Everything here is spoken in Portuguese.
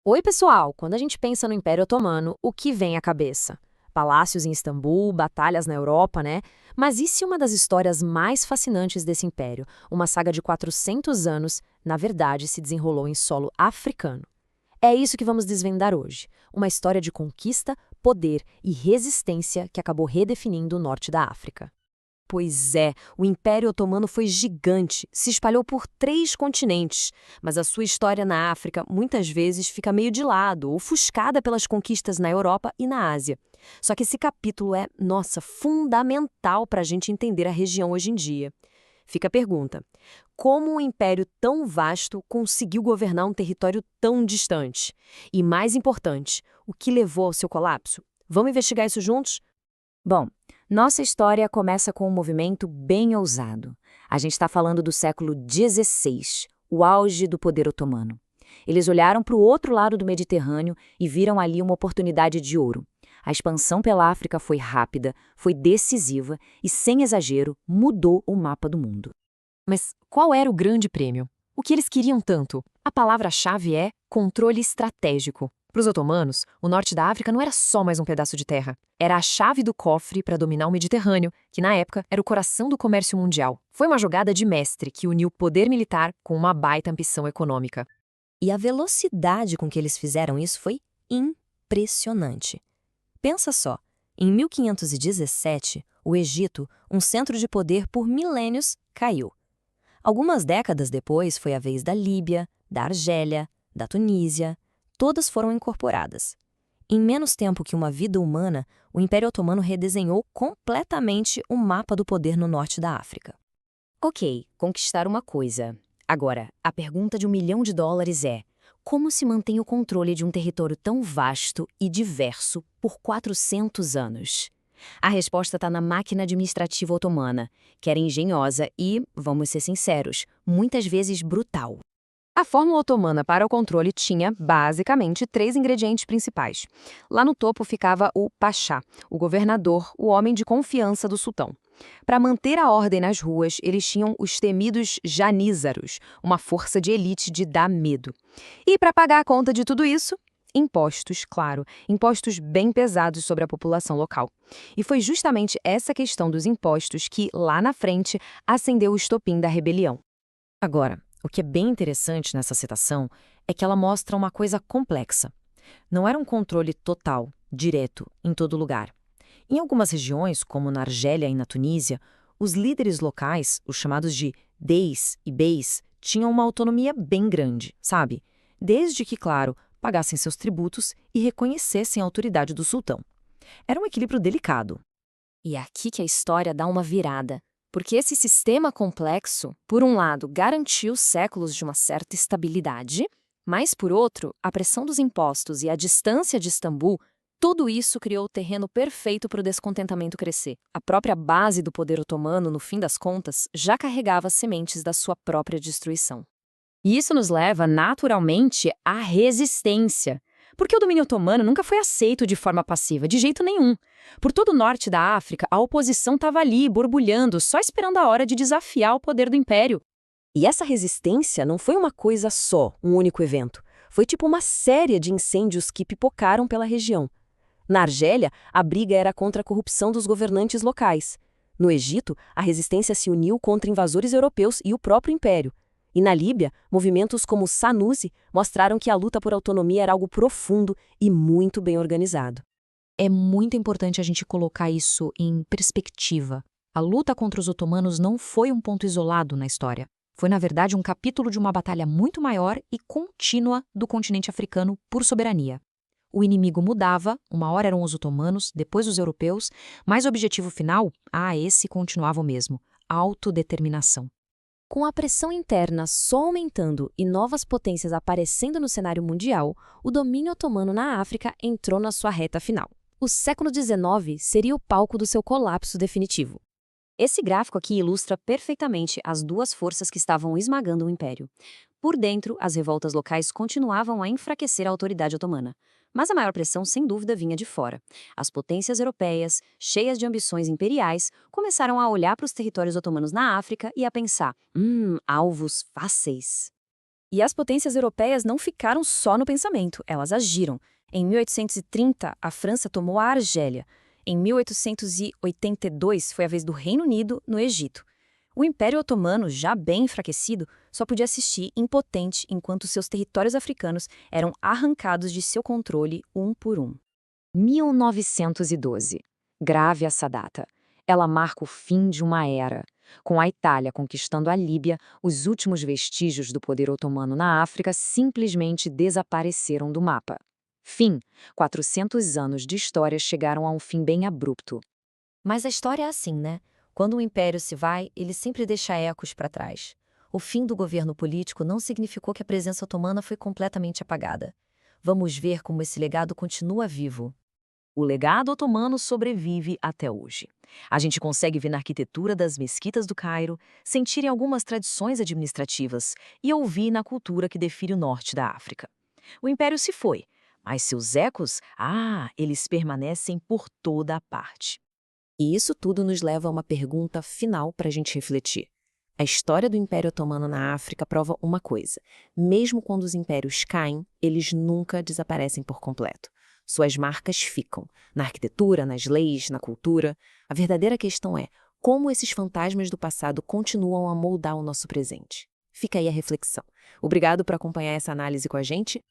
Oi, pessoal! Quando a gente pensa no Império Otomano, o que vem à cabeça? Palácios em Istambul, batalhas na Europa, né? Mas e se uma das histórias mais fascinantes desse império, uma saga de 400 anos, na verdade se desenrolou em solo africano? É isso que vamos desvendar hoje. Uma história de conquista, poder e resistência que acabou redefinindo o norte da África. Pois é, o Império Otomano foi gigante, se espalhou por 3 continentes, mas a sua história na África muitas vezes fica meio de lado, ofuscada pelas conquistas na Europa e na Ásia. Só que esse capítulo é, nossa, fundamental para a gente entender a região hoje em dia. Fica a pergunta: como um império tão vasto conseguiu governar um território tão distante? E mais importante, o que levou ao seu colapso? Vamos investigar isso juntos? Bom, nossa história começa com um movimento bem ousado. A gente está falando do século XVI, o auge do poder otomano. Eles olharam para o outro lado do Mediterrâneo e viram ali uma oportunidade de ouro. A expansão pela África foi rápida, foi decisiva e, sem exagero, mudou o mapa do mundo. Mas qual era o grande prêmio? O que eles queriam tanto? A palavra-chave é controle estratégico. Para os otomanos, o norte da África não era só mais um pedaço de terra. Era a chave do cofre para dominar o Mediterrâneo, que na época era o coração do comércio mundial. Foi uma jogada de mestre que uniu poder militar com uma baita ambição econômica. E a velocidade com que eles fizeram isso foi impressionante. Pensa só, em 1517, o Egito, um centro de poder por milênios, caiu. Algumas décadas depois foi a vez da Líbia, da Argélia, da Tunísia. Todas foram incorporadas. Em menos tempo que uma vida humana, o Império Otomano redesenhou completamente o mapa do poder no norte da África. Ok, conquistar uma coisa. Agora, a pergunta de US$ 1 milhão é: como se mantém o controle de um território tão vasto e diverso por 400 anos? A resposta está na máquina administrativa otomana, que era engenhosa e, vamos ser sinceros, muitas vezes brutal. A fórmula otomana para o controle tinha, basicamente, 3 ingredientes principais. Lá no topo ficava o pachá, o governador, o homem de confiança do sultão. Para manter a ordem nas ruas, eles tinham os temidos janízaros, uma força de elite de dar medo. E para pagar a conta de tudo isso, impostos, claro, impostos bem pesados sobre a população local. E foi justamente essa questão dos impostos que, lá na frente, acendeu o estopim da rebelião. Agora, o que é bem interessante nessa citação é que ela mostra uma coisa complexa. Não era um controle total, direto, em todo lugar. Em algumas regiões, como na Argélia e na Tunísia, os líderes locais, os chamados de deis e beis, tinham uma autonomia bem grande, sabe? Desde que, claro, pagassem seus tributos e reconhecessem a autoridade do sultão. Era um equilíbrio delicado. E é aqui que a história dá uma virada. Porque esse sistema complexo, por um lado, garantiu séculos de uma certa estabilidade, mas, por outro, a pressão dos impostos e a distância de Istambul, tudo isso criou o terreno perfeito para o descontentamento crescer. A própria base do poder otomano, no fim das contas, já carregava as sementes da sua própria destruição. E isso nos leva, naturalmente, à resistência. Porque o domínio otomano nunca foi aceito de forma passiva, de jeito nenhum. Por todo o norte da África, a oposição estava ali, borbulhando, só esperando a hora de desafiar o poder do império. E essa resistência não foi uma coisa só, um único evento. Foi tipo uma série de incêndios que pipocaram pela região. Na Argélia, a briga era contra a corrupção dos governantes locais. No Egito, a resistência se uniu contra invasores europeus e o próprio império. E na Líbia, movimentos como o Sanusi mostraram que a luta por autonomia era algo profundo e muito bem organizado. É muito importante a gente colocar isso em perspectiva. A luta contra os otomanos não foi um ponto isolado na história. Foi, na verdade, um capítulo de uma batalha muito maior e contínua do continente africano por soberania. O inimigo mudava, uma hora eram os otomanos, depois os europeus, mas o objetivo final, esse continuava o mesmo: autodeterminação. Com a pressão interna só aumentando e novas potências aparecendo no cenário mundial, o domínio otomano na África entrou na sua reta final. O século XIX seria o palco do seu colapso definitivo. Esse gráfico aqui ilustra perfeitamente as duas forças que estavam esmagando o império. Por dentro, as revoltas locais continuavam a enfraquecer a autoridade otomana. Mas a maior pressão, sem dúvida, vinha de fora. As potências europeias, cheias de ambições imperiais, começaram a olhar para os territórios otomanos na África e a pensar: alvos fáceis. E as potências europeias não ficaram só no pensamento, elas agiram. Em 1830, a França tomou a Argélia. Em 1882, foi a vez do Reino Unido no Egito. O Império Otomano, já bem enfraquecido, só podia assistir impotente enquanto seus territórios africanos eram arrancados de seu controle um por um. 1912. Grave essa data. Ela marca o fim de uma era. Com a Itália conquistando a Líbia, os últimos vestígios do poder otomano na África simplesmente desapareceram do mapa. Fim. 400 anos de história chegaram a um fim bem abrupto. Mas a história é assim, né? Quando um império se vai, ele sempre deixa ecos para trás. O fim do governo político não significou que a presença otomana foi completamente apagada. Vamos ver como esse legado continua vivo. O legado otomano sobrevive até hoje. A gente consegue ver na arquitetura das mesquitas do Cairo, sentir em algumas tradições administrativas e ouvir na cultura que define o norte da África. O império se foi, mas seus ecos, eles permanecem por toda a parte. E isso tudo nos leva a uma pergunta final para a gente refletir. A história do Império Otomano na África prova uma coisa: mesmo quando os impérios caem, eles nunca desaparecem por completo. Suas marcas ficam, na arquitetura, nas leis, na cultura. A verdadeira questão é como esses fantasmas do passado continuam a moldar o nosso presente. Fica aí a reflexão. Obrigado por acompanhar essa análise com a gente.